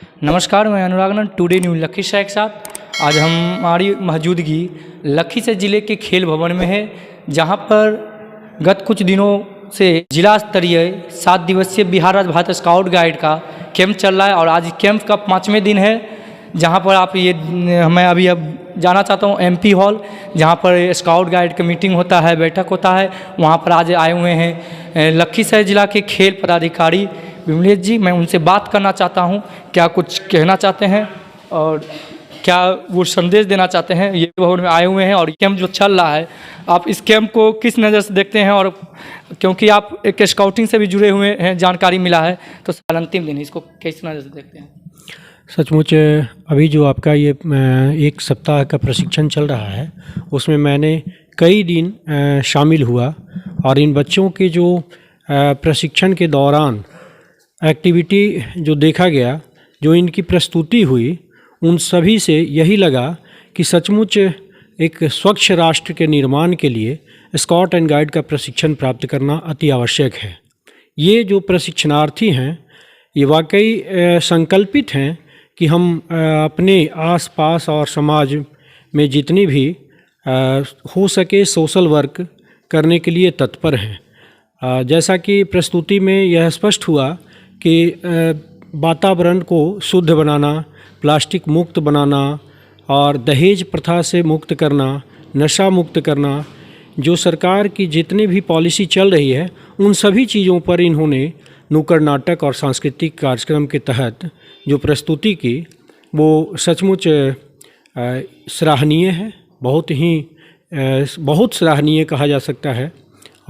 नमस्कार, मैं अनुरागनंद today news Lakhisarai के साथ। आज हमारी मौजूदगी लखीसराय ज़िले के खेल भवन में है, जहां पर गत कुछ दिनों से जिला स्तरीय 7 दिवसीय बिहार राज्य भारत स्काउट गाइड का कैंप चल रहा है और आज कैंप का 5वें दिन है। जहां पर आप मैं अभी जाना चाहता हूं एमपी हॉल, जहां पर स्काउट गाइड का मीटिंग होता है, बैठक होता है। वहां पर आज आए हुए हैं लखीसराय जिला के खेल पदाधिकारी विमलेश जी। मैं उनसे बात करना चाहता हूं, क्या कुछ कहना चाहते हैं और क्या वो संदेश देना चाहते हैं। ये भवन में आए हुए हैं और कैंप जो चल रहा है, आप इस कैंप को किस नज़र से देखते हैं? और क्योंकि आप एक स्काउटिंग से भी जुड़े हुए हैं, जानकारी मिला है, तो अंतिम दिन इसको किस नज़र से देखते हैं? सचमुच अभी जो आपका ये 1 सप्ताह का प्रशिक्षण चल रहा है, उसमें मैंने कई दिन शामिल हुआ और इन बच्चों के जो प्रशिक्षण के दौरान एक्टिविटी जो देखा गया, जो इनकी प्रस्तुति हुई, उन सभी से यही लगा कि सचमुच एक स्वच्छ राष्ट्र के निर्माण के लिए स्काउट एंड गाइड का प्रशिक्षण प्राप्त करना अति आवश्यक है। ये जो प्रशिक्षणार्थी हैं, ये वाकई संकल्पित हैं कि हम अपने आसपास और समाज में जितनी भी हो सके सोशल वर्क करने के लिए तत्पर हैं। जैसा कि प्रस्तुति में यह स्पष्ट हुआ कि वातावरण को शुद्ध बनाना, प्लास्टिक मुक्त बनाना और दहेज प्रथा से मुक्त करना, नशा मुक्त करना, जो सरकार की जितनी भी पॉलिसी चल रही है, उन सभी चीज़ों पर इन्होंने नुक्कड़ नाटक और सांस्कृतिक कार्यक्रम के तहत जो प्रस्तुति की, वो सचमुच सराहनीय है। बहुत सराहनीय कहा जा सकता है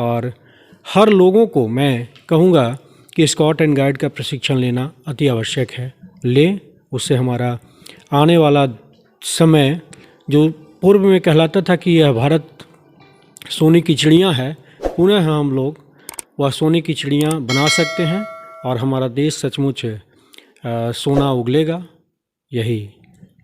और हर लोगों को मैं कहूँगा कि स्काउट एंड गाइड का प्रशिक्षण लेना अति आवश्यक है। उससे हमारा आने वाला समय, जो पूर्व में कहलाता था कि यह भारत सोने की चिड़िया है, पुनः हम लोग वह सोने की चिड़िया बना सकते हैं और हमारा देश सचमुच सोना उगलेगा। यही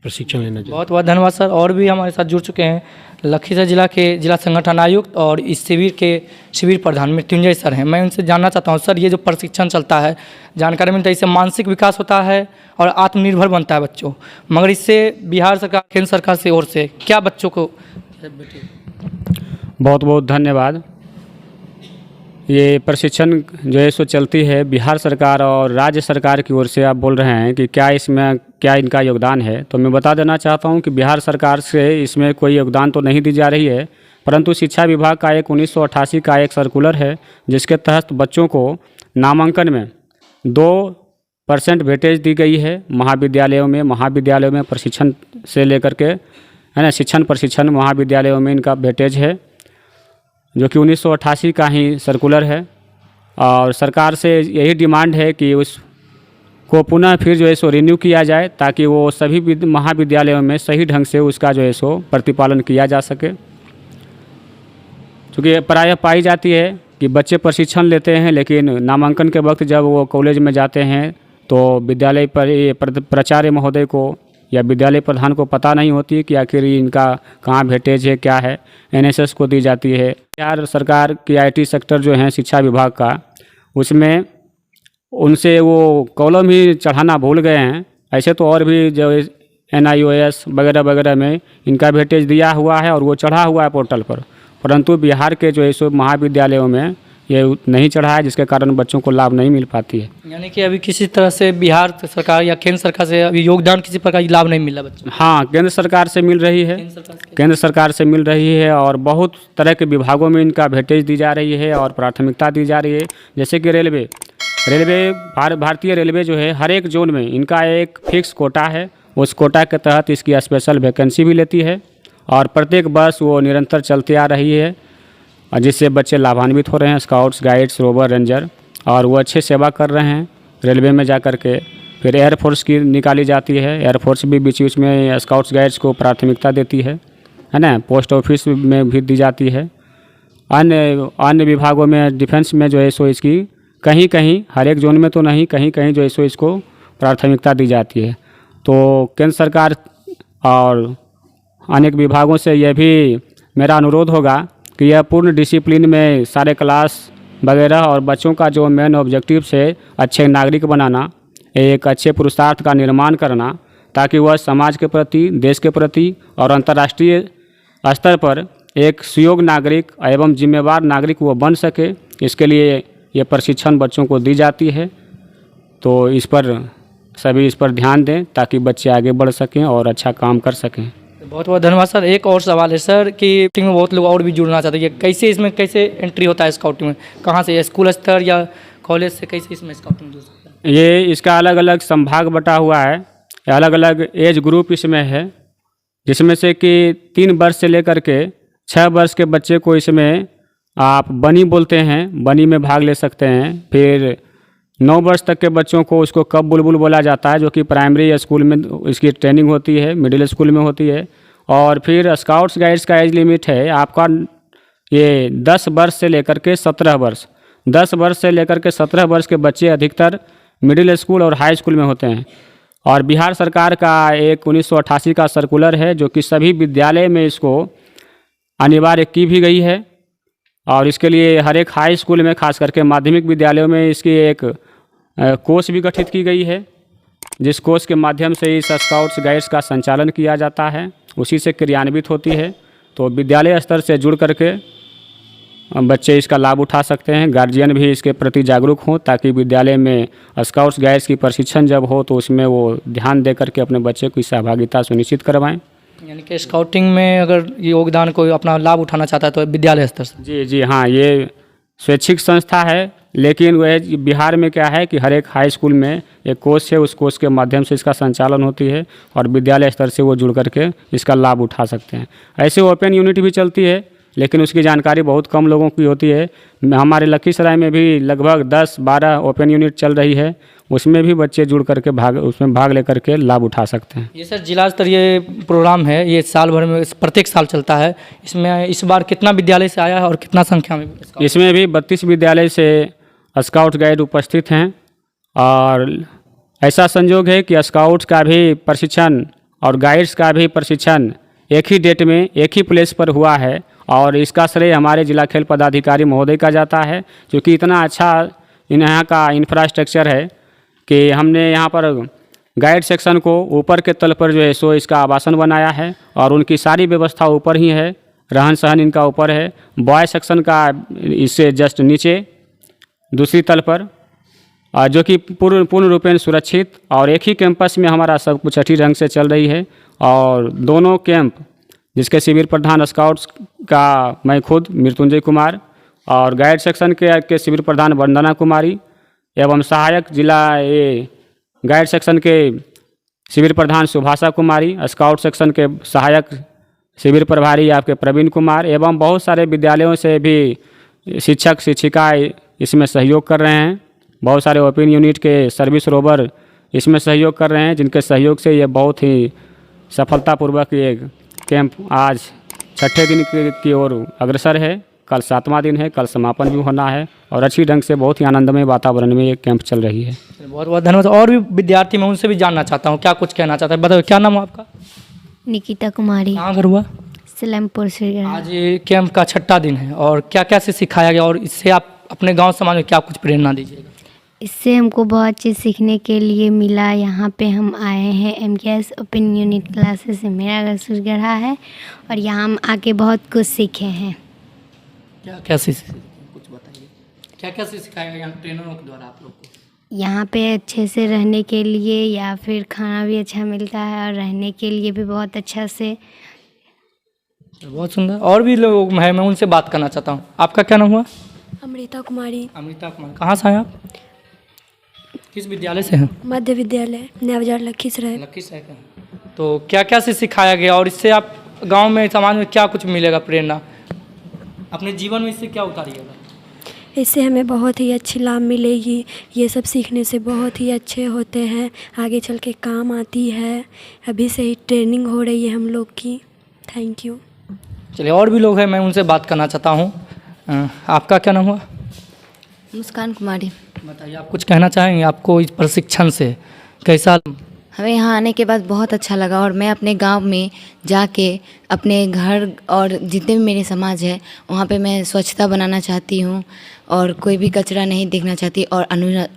प्रशिक्षण लेना चाहिए। बहुत बहुत धन्यवाद सर। और भी हमारे साथ जुड़ चुके हैं लखीसराय जिला के जिला संगठन आयुक्त और इस शिविर प्रधान मृत्युंजय सर हैं। मैं उनसे जानना चाहता हूं, सर ये जो प्रशिक्षण चलता है, जानकारी मिलता है इससे मानसिक विकास होता है और आत्मनिर्भर बनता है बच्चों, मगर इससे बिहार सरकार, केंद्र सरकार से ओर से क्या बच्चों को? बहुत बहुत धन्यवाद। ये प्रशिक्षण जो है सो चलती है बिहार सरकार और राज्य सरकार की ओर से। आप बोल रहे हैं कि क्या इनका योगदान है, तो मैं बता देना चाहता हूं कि बिहार सरकार से इसमें कोई योगदान तो नहीं दी जा रही है, परंतु शिक्षा विभाग का एक 1988 का एक सर्कुलर है, जिसके तहत बच्चों को नामांकन में 2% वेटेज दी गई है। महाविद्यालयों में प्रशिक्षण से लेकर के, है ना, शिक्षण प्रशिक्षण महाविद्यालयों में इनका वेटेज है, जो कि 1988 का ही सर्कुलर है। और सरकार से यही डिमांड है कि उसको पुनः फिर जो है सो रिन्यू किया जाए, ताकि वो सभी महाविद्यालयों में सही ढंग से उसका जो है सो प्रतिपालन किया जा सके। क्योंकि प्रायः पाई जाती है कि बच्चे प्रशिक्षण लेते हैं, लेकिन नामांकन के वक्त जब वो कॉलेज में जाते हैं तो विद्यालय पर प्राचार्य महोदय को या विद्यालय प्रधान को पता नहीं होती कि आखिर इनका कहाँ वेटेज है, क्या है। एनएसएस को दी जाती है। बिहार सरकार की आईटी सेक्टर जो है शिक्षा विभाग का, उसमें उनसे वो कॉलम ही चढ़ाना भूल गए हैं। ऐसे तो और भी जो NIOS वगैरह वगैरह में इनका वेटेज दिया हुआ है और वो चढ़ा हुआ है पोर्टल पर, परंतु बिहार के जो है सो महाविद्यालयों में ये नहीं चढ़ा है, जिसके कारण बच्चों को लाभ नहीं मिल पाती है। यानी कि अभी किसी तरह से बिहार सरकार या केंद्र सरकार से अभी योगदान किसी प्रकार की लाभ नहीं मिला बच्चों? हाँ, केंद्र सरकार से मिल रही है, केंद्र सरकार से मिल रही है और बहुत तरह के विभागों में इनका वेटेज दी जा रही है और प्राथमिकता दी जा रही है। जैसे कि भारतीय रेलवे जो है, हर एक जोन में इनका एक फिक्स कोटा है। उस कोटा के तहत इसकी स्पेशल वैकेंसी भी लेती है और प्रत्येक वर्ष वो निरंतर चलती आ रही है, और जिससे बच्चे लाभान्वित हो रहे हैं, स्काउट्स, गाइड्स, रोवर, रेंजर, और वो अच्छे सेवा कर रहे हैं रेलवे में जा कर के। फिर एयरफोर्स की निकाली जाती है, एयरफोर्स भी बीच बीच में स्काउट्स गाइड्स को प्राथमिकता देती है ना। पोस्ट ऑफिस में भी दी जाती है। अन्य विभागों में, डिफेंस में जो है सो इसकी कहीं कहीं, हर एक जोन में तो नहीं, कहीं कहीं जो है सो इसको प्राथमिकता दी जाती है। तो केंद्र सरकार और अनेक विभागों से यह भी मेरा अनुरोध होगा कि यह पूर्ण डिसिप्लिन में सारे क्लास वगैरह और बच्चों का जो मेन ऑब्जेक्टिव है अच्छे नागरिक बनाना, एक अच्छे पुरुषार्थ का निर्माण करना, ताकि वह समाज के प्रति, देश के प्रति और अंतर्राष्ट्रीय स्तर पर एक सुयोग्य नागरिक एवं जिम्मेवार नागरिक वो बन सके। इसके लिए ये प्रशिक्षण बच्चों को दी जाती है। तो इस पर सभी इस पर ध्यान दें ताकि बच्चे आगे बढ़ सकें और अच्छा काम कर सकें। बहुत बहुत धन्यवाद सर। एक और सवाल है सर कि स्काउटिंग में बहुत लोग और भी जुड़ना चाहते हैं, कैसे इसमें कैसे एंट्री होता है स्काउटिंग में, कहाँ से, स्कूल स्तर या कॉलेज से, कैसे इसमें स्काउटिंग जुड़ सकता है? ये इसका अलग अलग संभाग बटा हुआ है, अलग अलग एज ग्रुप इसमें है, जिसमें से कि 3 वर्ष से लेकर के 6 वर्ष के बच्चे को इसमें आप बनी बोलते हैं, बनी में भाग ले सकते हैं। फिर 9 वर्ष तक के बच्चों को उसको कब बुलबुल बोला जाता है, जो कि प्राइमरी स्कूल में इसकी ट्रेनिंग होती है, मिडिल स्कूल में होती है। और फिर स्काउट्स गाइड्स का एज लिमिट है आपका ये 10 वर्ष से लेकर के 17 वर्ष। 10 वर्ष से लेकर के 17 वर्ष के बच्चे अधिकतर मिडिल स्कूल और हाई स्कूल में होते हैं। और बिहार सरकार का एक 1988 का सर्कुलर है, जो कि सभी विद्यालय में इसको अनिवार्य की भी गई है। और इसके लिए हर एक हाई स्कूल में, खास करके माध्यमिक विद्यालयों में, इसकी एक कोर्स भी गठित की गई है, जिस कोर्स के माध्यम से इस स्काउट्स गाइड्स का संचालन किया जाता है, उसी से क्रियान्वित होती है। तो विद्यालय स्तर से जुड़ करके बच्चे इसका लाभ उठा सकते हैं। गार्जियन भी इसके प्रति जागरूक हों, ताकि विद्यालय में स्काउट्स गाइड्स की प्रशिक्षण जब हो तो उसमें वो ध्यान दे करके अपने बच्चे की सहभागिता सुनिश्चित करवाएं। यानी कि स्काउटिंग में अगर योगदान कोई अपना लाभ उठाना चाहता है तो विद्यालय स्तर से? जी हाँ, ये स्वैच्छिक संस्था है, लेकिन वह बिहार में क्या है कि हर एक हाई स्कूल में एक कोर्स है, उस कोर्स के माध्यम से इसका संचालन होती है और विद्यालय स्तर से वो जुड़ करके इसका लाभ उठा सकते हैं। ऐसे ओपन यूनिट भी चलती है, लेकिन उसकी जानकारी बहुत कम लोगों की होती है। हमारे लखीसराय में भी लगभग 10-12 ओपन यूनिट चल रही है, उसमें भी बच्चे जुड़ करके उसमें भाग लेकर के लाभ उठा सकते हैं। ये सर जिला स्तरीय प्रोग्राम है, ये साल भर में प्रत्येक साल चलता है। इसमें इस बार कितना विद्यालय से आया है और कितना संख्या में? इसमें भी 32 विद्यालय से स्काउट गाइड उपस्थित हैं। और ऐसा संजोग है कि स्काउट्स का भी प्रशिक्षण और गाइड्स का भी प्रशिक्षण एक ही डेट में एक ही प्लेस पर हुआ है। और इसका श्रेय हमारे जिला खेल पदाधिकारी महोदय का जाता है, क्योंकि इतना अच्छा यहाँ का इंफ्रास्ट्रक्चर है कि हमने यहाँ पर गाइड सेक्शन को ऊपर के तल पर जो है सो इसका आवासन बनाया है और उनकी सारी व्यवस्था ऊपर ही है, रहन सहन इनका ऊपर है। बॉय सेक्शन का इससे जस्ट नीचे दूसरी तल पर, जो कि पूर्ण रूपेण सुरक्षित और एक ही कैंपस में हमारा सब कुछ अच्छी ढंग से चल रही है। और दोनों कैंप, जिसके शिविर प्रधान स्काउट्स का मैं खुद मृत्युंजय कुमार और गाइड सेक्शन के शिविर प्रधान वंदना कुमारी एवं सहायक जिला गाइड सेक्शन के शिविर प्रधान सुभाषा कुमारी, स्काउट सेक्शन के सहायक शिविर प्रभारी आपके प्रवीण कुमार एवं बहुत सारे विद्यालयों से भी शिक्षक शिक्षिकाएँ इसमें सहयोग कर रहे हैं। बहुत सारे ओपन यूनिट के सर्विस रोवर इसमें सहयोग कर रहे हैं, जिनके सहयोग से ये बहुत ही सफलतापूर्वक ये कैंप आज 6ठे दिन की ओर अग्रसर है। कल 7वां दिन है, कल समापन भी होना है और अच्छी ढंग से बहुत ही आनंदमय वातावरण में ये कैंप चल रही है। बहुत बहुत धन्यवाद। और भी विद्यार्थी मैं उनसे भी जानना चाहता हूँ, क्या कुछ कहना चाहता है, बताओ क्या नाम है आपका? निकिता कुमारी, कहाँ घर हुआ? सलेमपुर से। आज ये कैंप का 6ठा दिन है और क्या क्या से सिखाया गया और इससे आप अपने गांव समाज में क्या कुछ प्रेरणा दीजिएगा? इससे हमको बहुत चीज़ सीखने के लिए मिला। यहाँ पे हम आए हैं MKS ओपन यूनिट क्लासेस से, मेरा घर सुरगढ़ा है और यहाँ हम आके बहुत कुछ सीखे हैं। क्या क्या से कुछ बताइए, क्या क्या से सिखाया गया ट्रेनरों के द्वारा आप लोग को? यहाँ पे अच्छे से रहने के लिए या फिर खाना भी अच्छा मिलता है और रहने के लिए भी बहुत अच्छा से। बहुत सुंदर। और भी लोग हैं, मैं उनसे बात करना चाहता हूँ। आपका क्या नाम हुआ? अमृता कुमारी। अमृता कुमारी, कहाँ से हैं आप? किस विद्यालय से हैं? मध्य विद्यालय नया बाजार लखीसराय। लखीसराय का। तो क्या क्या से सिखाया गया और इससे आप गांव में समाज में क्या कुछ मिलेगा प्रेरणा, अपने जीवन में इससे क्या उतारिएगा? इससे हमें बहुत ही अच्छी लाभ मिलेगी। ये सब सीखने से बहुत ही अच्छे होते हैं, आगे चल के काम आती है। अभी से ही ट्रेनिंग हो रही है हम लोग की। Thank you. चलिए, और भी लोग हैं, मैं उनसे बात करना चाहता हूँ। आपका क्या नाम हुआ? मुस्कान कुमारी। बताइए, आप कुछ कहना चाहेंगे? आपको इस प्रशिक्षण से कैसा? हमें यहाँ आने के बाद बहुत अच्छा लगा और मैं अपने गांव में जाके अपने घर और जितने भी मेरे समाज है वहाँ पे मैं स्वच्छता बनाना चाहती हूँ और कोई भी कचरा नहीं देखना चाहती और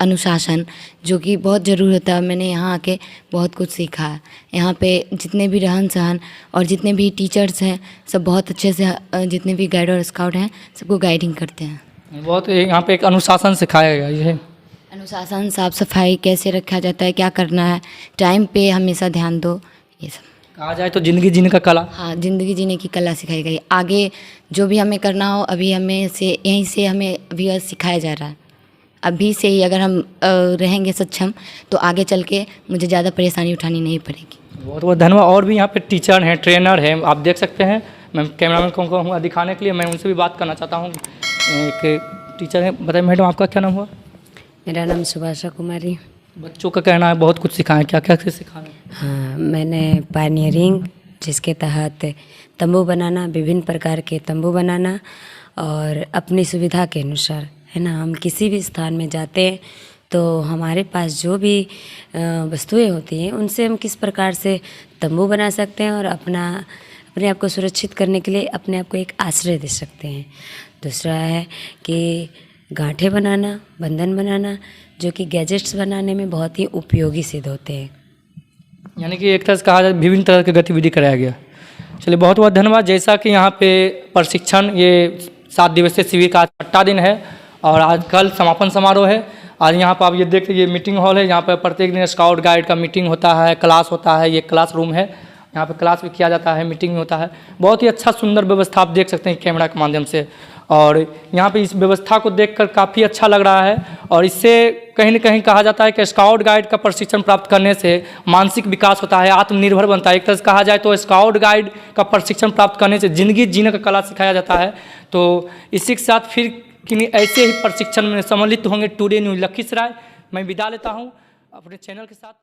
अनुशासन जो कि बहुत ज़रूरी होता है। मैंने यहाँ आके बहुत कुछ सीखा है। यहाँ पे जितने भी रहन सहन और जितने भी टीचर्स हैं सब बहुत अच्छे से जितने भी गाइड और स्काउट हैं सबको गाइडिंग करते हैं। बहुत यहाँ पे एक अनुशासन सिखाया गया ये अनुशासन, साफ सफाई कैसे रखा जाता है, क्या करना है, टाइम पे हमेशा ध्यान दो, ये सब कहा जाए तो ज़िंदगी जीने का कला। हाँ, ज़िंदगी जीने की कला सिखाई गई। आगे जो भी हमें करना हो अभी हमें से यहीं से हमें अभी सिखाया जा रहा है। अभी से ही अगर हम रहेंगे सक्षम तो आगे चल के मुझे ज़्यादा परेशानी उठानी नहीं पड़ेगी। बहुत बहुत धन्यवाद। और भी यहाँ पे टीचर हैं, ट्रेनर हैं, आप देख सकते हैं। मैं कैमरामैन को कहूँगा दिखाने के लिए, मैं उनसे भी बात करना चाहता हूँ। एक टीचर हैं, बताइए मैडम आपका क्या नाम हुआ? मेरा नाम सुभाषा कुमारी। बच्चों का कहना है बहुत कुछ सिखाएं, क्या क्या सिखाएं? हाँ, मैंने पायनियरिंग जिसके तहत तंबू बनाना, विभिन्न प्रकार के तंबू बनाना और अपनी सुविधा के अनुसार, है ना, हम किसी भी स्थान में जाते हैं तो हमारे पास जो भी वस्तुएं होती हैं उनसे हम किस प्रकार से तंबू बना सकते हैं और अपने आप को सुरक्षित करने के लिए अपने आप को एक आश्रय दे सकते हैं। दूसरा है कि गांठें बनाना, बंधन बनाना, जो कि गैजेट्स बनाने में बहुत ही उपयोगी सिद्ध होते हैं। यानी कि एक तरह से कहा जाए विभिन्न तरह की गतिविधि कराया गया। चलिए बहुत बहुत धन्यवाद। जैसा कि यहाँ पे प्रशिक्षण, ये 7 दिवसीय शिविर का 6वां दिन है और आज कल समापन समारोह है। आज यहाँ पर आप ये देखते ये मीटिंग हॉल है, यहाँ पर प्रत्येक दिन स्काउट गाइड का मीटिंग होता है, क्लास होता है। ये क्लास रूम है, यहाँ पे क्लास भी किया जाता है, मीटिंग भी होता है। बहुत ही अच्छा सुंदर व्यवस्था आप देख सकते हैं कैमरा के माध्यम से। और यहाँ पे इस व्यवस्था को देखकर काफ़ी अच्छा लग रहा है और इससे कहीं न कहीं कहा जाता है कि स्काउट गाइड का प्रशिक्षण प्राप्त करने से मानसिक विकास होता है, आत्मनिर्भर बनता है। एक तरह से कहा जाए तो स्काउट गाइड का प्रशिक्षण प्राप्त करने से ज़िंदगी जीने का कला सिखाया जाता है। तो इसी के साथ फिर किन्हीं ऐसे ही प्रशिक्षण में सम्मिलित होंगे टुडे न्यूज़ लखीसराय। मैं विदा लेता हूँ अपने चैनल के साथ।